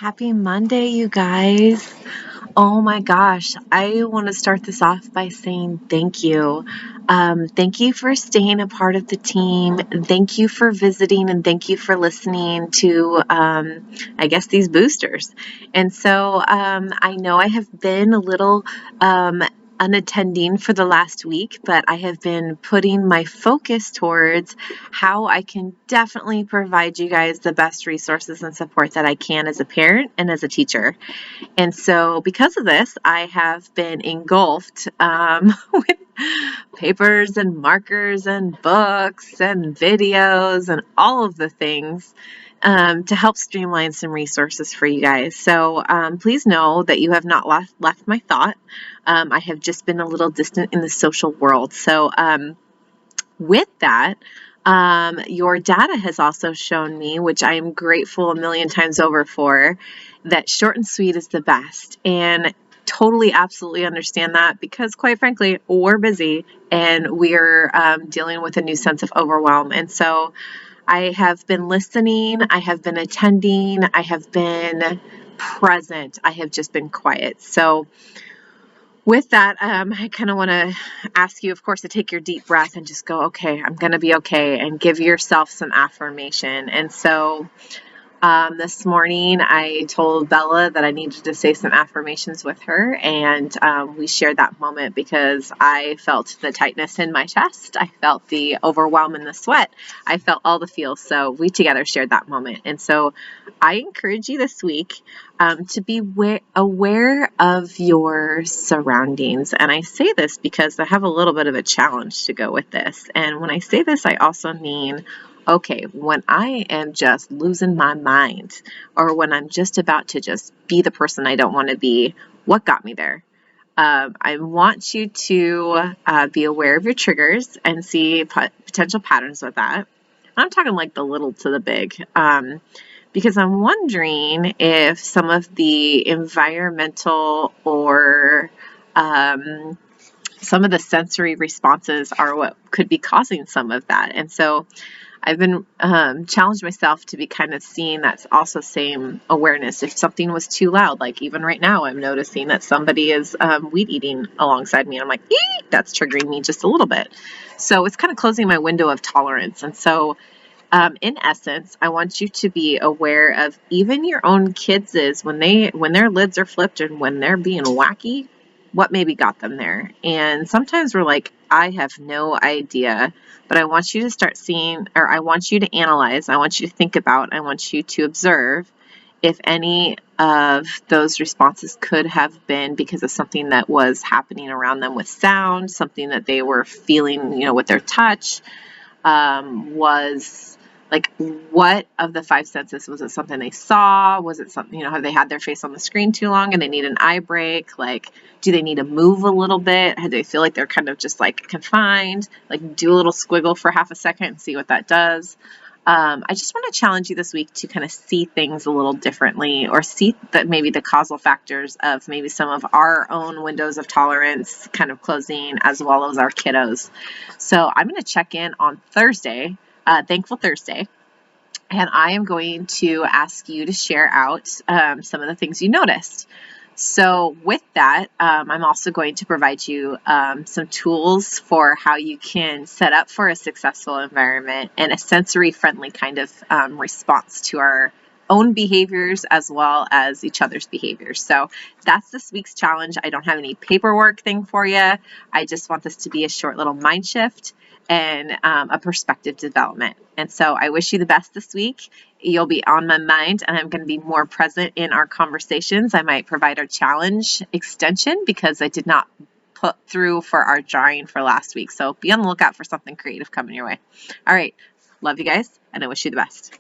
Happy Monday, you guys. Oh my gosh, I want to start this off by saying thank you. Thank you for staying a part of the team. Thank you for visiting and thank you for listening to, I guess, these boosters. And so I know I have been a little unattending for the last week, but I have been putting my focus towards how I can definitely provide you guys the best resources and support that I can as a parent and as a teacher. And so, because of this, I have been engulfed with papers and markers and books and videos and all of the things to help streamline some resources for you guys. So, please know that you have not left my thought. I have just been a little distant in the social world. So, with that, your data has also shown me, which I am grateful a million times over for, that short and sweet is the best. And totally, absolutely understand that because, quite frankly, we're busy and we're dealing with a new sense of overwhelm. And so I have been listening, I have been attending, I have been present, I have just been quiet. So, with that, I kind of want to ask you, of course, to take your deep breath and just go, okay, I'm going to be okay, and give yourself some affirmation. And so this morning, I told Bella that I needed to say some affirmations with her, and we shared that moment because I felt the tightness in my chest. I felt the overwhelm and the sweat. I felt all the feels. So we together shared that moment. And so I encourage you this week to be aware of your surroundings. And I say this because I have a little bit of a challenge to go with this. And when I say this, I also mean, okay, when I am just losing my mind or when I'm just about to just be the person I don't want to be, what got me there? I want you to be aware of your triggers and see potential patterns with that. I'm talking like the little to the big, because I'm wondering if some of the environmental or some of the sensory responses are what could be causing some of that. And so I've been challenged myself to be kind of seeing that also same awareness. If something was too loud, like even right now, I'm noticing that somebody is weed eating alongside me. And I'm like, eek, that's triggering me just a little bit. So it's kind of closing my window of tolerance. And so in essence, I want you to be aware of even your own kids is when their lids are flipped and when they're being wacky, what maybe got them there. And sometimes we're like, I have no idea, but I want you to start seeing, or I want you to analyze, I want you to think about, I want you to observe if any of those responses could have been because of something that was happening around them with sound, something that they were feeling, with their touch, was like, what of the five senses? Was it something they saw? Was it something, have they had their face on the screen too long and they need an eye break? Like, do they need to move a little bit? Do they feel like they're kind of just like confined? Like, do a little squiggle for half a second and see what that does. I just want to challenge you this week to kind of see things a little differently, or see that maybe the causal factors of maybe some of our own windows of tolerance kind of closing, as well as our kiddos. So I'm going to check in on Thursday, Thankful Thursday, and I am going to ask you to share out some of the things you noticed. So with that, I'm also going to provide you some tools for how you can set up for a successful environment and a sensory-friendly kind of response to our own behaviors as well as each other's behaviors. So that's this week's challenge. I don't have any paperwork thing for you. I just want this to be a short little mind shift and a perspective development. And so I wish you the best this week. You'll be on my mind and I'm going to be more present in our conversations. I might provide our challenge extension because I did not put through for our drawing for last week. So be on the lookout for something creative coming your way. All right. Love you guys and I wish you the best.